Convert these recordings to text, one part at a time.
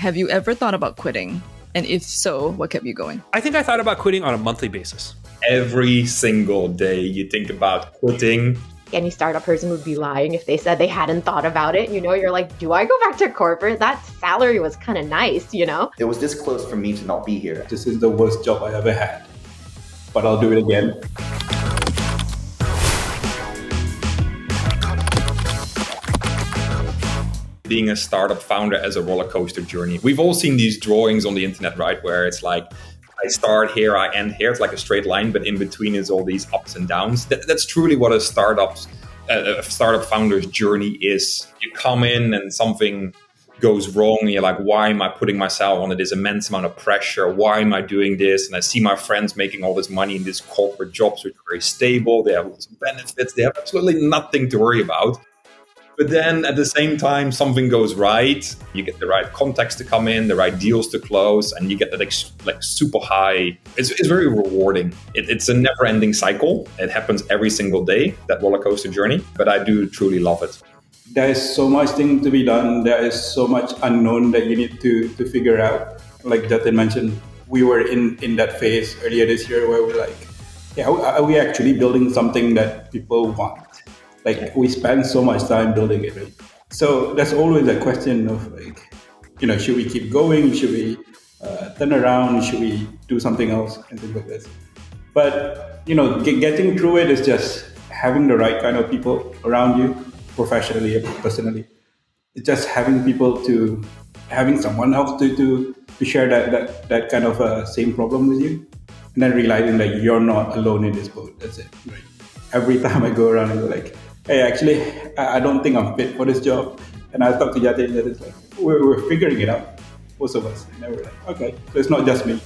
Have you ever thought about quitting? And if so, what kept you going? I think I thought about quitting on a monthly basis. Every single day you think about quitting. Any startup person would be lying if they said they hadn't thought about it. You're like, do I go back to corporate? That salary was kind of nice, It was this close for me to not be here. This is the worst job I ever had, but I'll do it again. Being a startup founder as a roller coaster journey. We've all seen these drawings on the internet, right? Where it's like, I start here, I end here. It's like a straight line, but in between is all these ups and downs. That's truly what a startup founder's journey is. You come in and something goes wrong. And you're like, why am I putting myself under this immense amount of pressure? Why am I doing this? And I see my friends making all this money in these corporate jobs, which are very stable. They have lots of benefits. They have absolutely nothing to worry about. But then at the same time, something goes right. You get the right contacts to come in, the right deals to close, and you get that like super high. It's very rewarding. It's a never-ending cycle. It happens every single day, that roller coaster journey. But I do truly love it. There is so much thing to be done. There is so much unknown that you need to figure out. Like Jatin mentioned, we were in that phase earlier this year where we're like, yeah, are we actually building something that people want? Like, we spend so much time building it, right? So there's always a question of like, should we keep going? Should we turn around? Should we do something else? And things like this. But, getting through it is just having the right kind of people around you, professionally and personally. It's just having someone else to share that kind of same problem with you. And then realizing that you're not alone in this boat. That's it, right? Every time I go around and go like, hey, actually, I don't think I'm fit for this job. And I talk to Jatin, and it's like, we're figuring it out, most of us. And then we're like, okay, so it's not just me.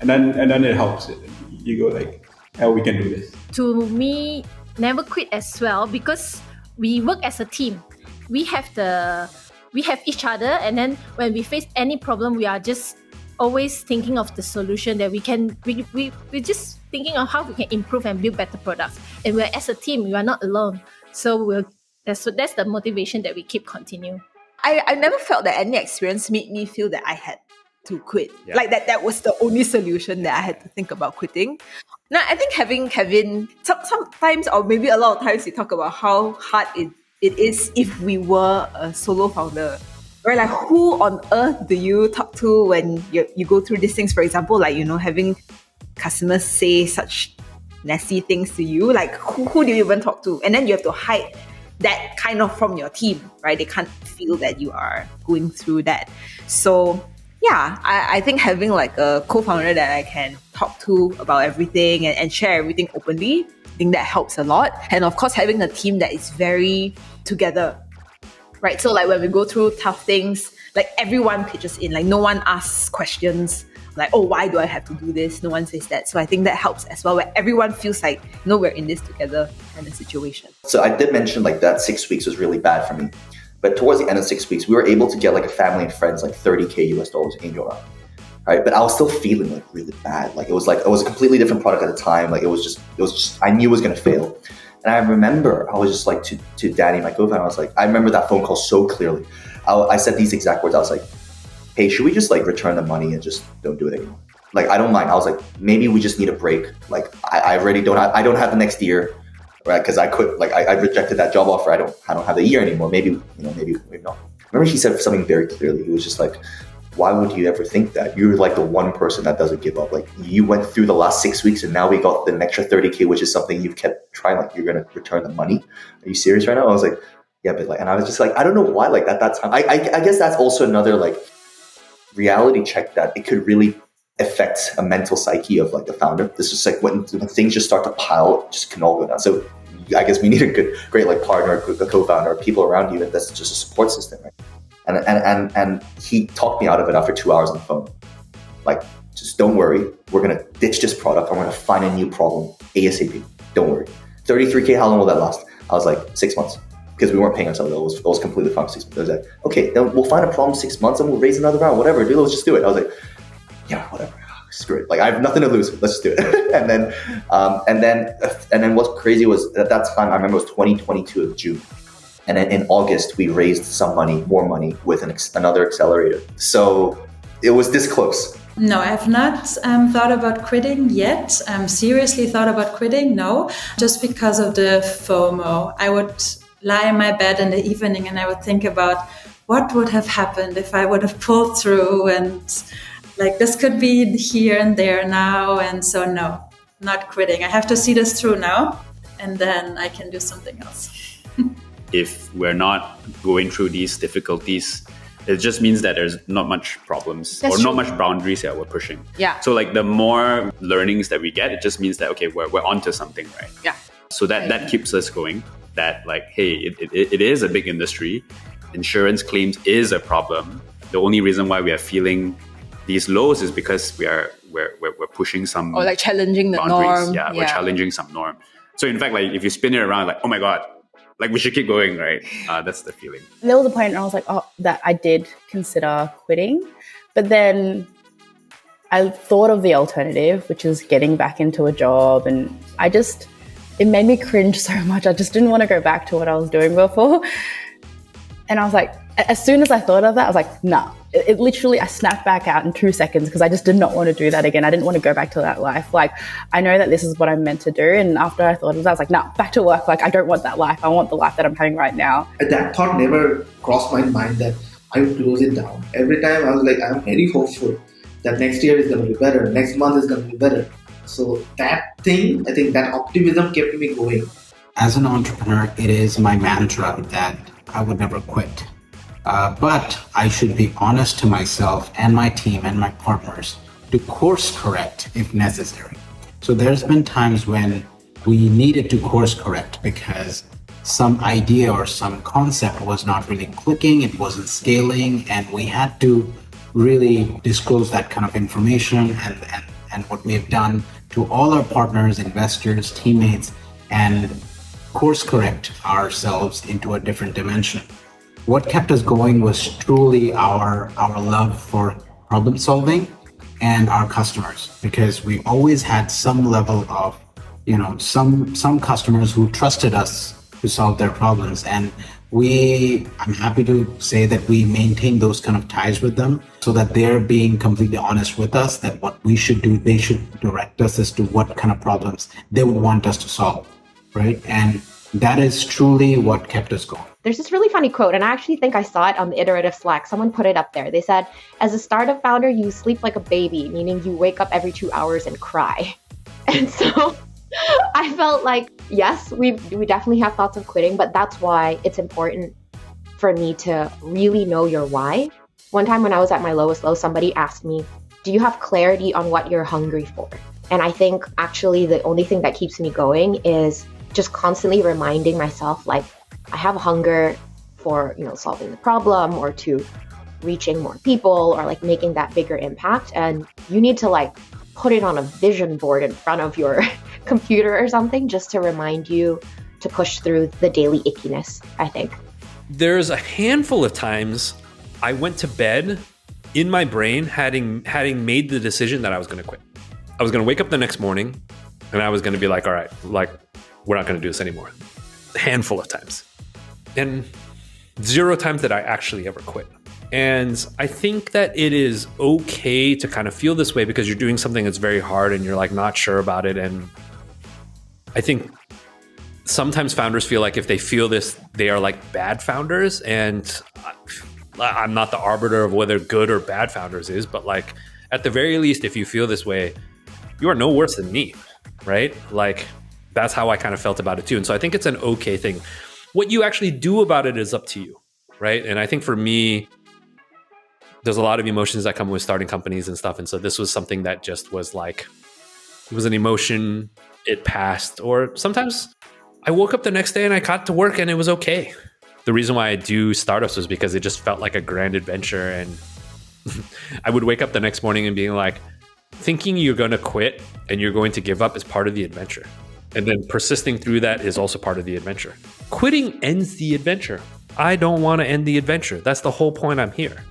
And then it helps. You go like, oh, we can do this. To me, never quit as well, because we work as a team. We have each other, and then when we face any problem, we are just always thinking of the solution that we're just thinking of how we can improve and build better products. And we're as a team, we are not alone. So that's the motivation that we keep continue. I never felt that any experience made me feel that I had to quit. Yeah. Like that was the only solution that I had to think about quitting. Now, I think having Kevin, sometimes or maybe a lot of times we talk about how hard it is if we were a solo founder. Right, like who on earth do you talk to when you go through these things? For example, like, having customers say such nasty things to you, like who do you even talk to? And then you have to hide that kind of from your team, right? They can't feel that you are going through that. So yeah, I think having like a co-founder that I can talk to about everything and share everything openly, I think that helps a lot. And of course, having a team that is very together. Right, so like when we go through tough things, like everyone pitches in, like no one asks questions like, oh, why do I have to do this? No one says that. So I think that helps as well, where everyone feels like, we're in this together kind of situation. So I did mention like that 6 weeks was really bad for me. But towards the end of 6 weeks, we were able to get like a family and friends, like $30K US angel round. Right, but I was still feeling like really bad. Like it was a completely different product at the time. Like it was just, I knew it was going to fail. And I remember I was just like to Danny, my co-founder, I was like, I remember that phone call so clearly. I said these exact words. I was like, hey, should we just like return the money and just don't do it anymore? Like, I don't mind. I was like, maybe we just need a break. Like I don't have the next year, right? Because I quit, like I rejected that job offer. I don't have the year anymore. Maybe not. Remember he said something very clearly. He was just like, why would you ever think that? You're like the one person that doesn't give up. Like you went through the last 6 weeks and now we got the extra 30K, which is something you've kept trying. Like you're going to return the money. Are you serious right now? I was like, yeah, but like, and I was just like, I don't know why like that time. I guess that's also another like reality check that it could really affect a mental psyche of like the founder. This is like when things just start to pile, just can all go down. So I guess we need a great like partner, a co-founder, people around you, and that's just a support system, right? And he talked me out of it after 2 hours on the phone. Like, just don't worry. We're going to ditch this product. I'm going to find a new problem ASAP. Don't worry. 33K, how long will that last? I was like, 6 months. Because we weren't paying ourselves. It was completely fine for 6 months. I was like, okay, then we'll find a problem 6 months and we'll raise another round. Whatever, dude, let's just do it. I was like, yeah, whatever. Screw it. Like, I have nothing to lose. Let's just do it. and then what's crazy was at that time, I remember it was 2022 of June. And then in August, we raised some money, more money, with another accelerator. So it was this close. No, I have not thought about quitting yet. Seriously thought about quitting, no. Just because of the FOMO. I would lie in my bed in the evening and I would think about what would have happened if I would have pulled through, and like this could be here and there now. And so no, not quitting. I have to see this through now, and then I can do something else. If we're not going through these difficulties, it just means that there's not much problems or not much boundaries that we're pushing. Yeah. So like the more learnings that we get, it just means that, okay, we're onto something, right? Yeah. So that keeps us going. That like, hey, it is a big industry. Insurance claims is a problem. The only reason why we are feeling these lows is because we're pushing some Or like challenging the boundaries. norm. Yeah, we're challenging some norm. So in fact, like if you spin it around, like, oh my God, like we should keep going, right? That's the feeling. There was a point and I was like, that I did consider quitting. But then I thought of the alternative, which is getting back into a job. And it made me cringe so much. I just didn't want to go back to what I was doing before. And I was like, as soon as I thought of that, I was like, nah. It literally, I snapped back out in 2 seconds because I just did not want to do that again. I didn't want to go back to that life. Like, I know that this is what I'm meant to do. And after I thought of that, I was like, nah, back to work. Like, I don't want that life. I want the life that I'm having right now. That thought never crossed my mind that I would close it down. Every time I was like, I'm very hopeful that next year is going to be better. Next month is going to be better. So that thing, I think that optimism kept me going. As an entrepreneur, it is my mantra that I would never quit. But I should be honest to myself and my team and my partners to course correct if necessary. So there's been times when we needed to course correct because some idea or some concept was not really clicking, it wasn't scaling, and we had to really disclose that kind of information and what we've done to all our partners, investors, teammates, and course correct ourselves into a different dimension. What kept us going was truly our love for problem solving and our customers, because we always had some level of, some customers who trusted us to solve their problems. And I'm happy to say that we maintain those kind of ties with them so that they're being completely honest with us that what we should do, they should direct us as to what kind of problems they would want us to solve, right? And that is truly what kept us going. There's this really funny quote, and I actually think I saw it on the Iterative Slack. Someone put it up there. They said, as a startup founder, you sleep like a baby, meaning you wake up every 2 hours and cry. And so I felt like, yes, we definitely have thoughts of quitting, but that's why it's important for me to really know your why. One time when I was at my lowest low, somebody asked me, do you have clarity on what you're hungry for? And I think actually the only thing that keeps me going is just constantly reminding myself, like, I have a hunger for, solving the problem or to reaching more people or like making that bigger impact. And you need to like put it on a vision board in front of your computer or something just to remind you to push through the daily ickiness, I think. There's a handful of times I went to bed in my brain having made the decision that I was going to quit. I was going to wake up the next morning and I was going to be like, all right, like, we're not going to do this anymore. A handful of times. And 0 times that I actually ever quit. And I think that it is okay to kind of feel this way because you're doing something that's very hard and you're like not sure about it. And I think sometimes founders feel like if they feel this, they are like bad founders. And I'm not the arbiter of whether good or bad founders is, but like at the very least, if you feel this way, you are no worse than me, right? Like that's how I kind of felt about it too. And so I think it's an okay thing. What you actually do about it is up to you, right? And I think for me, there's a lot of emotions that come with starting companies and stuff. And so this was something that just was like, it was an emotion, it passed. Or sometimes I woke up the next day and I got to work and it was okay. The reason why I do startups was because it just felt like a grand adventure. And I would wake up the next morning and being like, thinking you're going to quit and you're going to give up is part of the adventure. And then persisting through that is also part of the adventure. Quitting ends the adventure. I don't want to end the adventure. That's the whole point I'm here.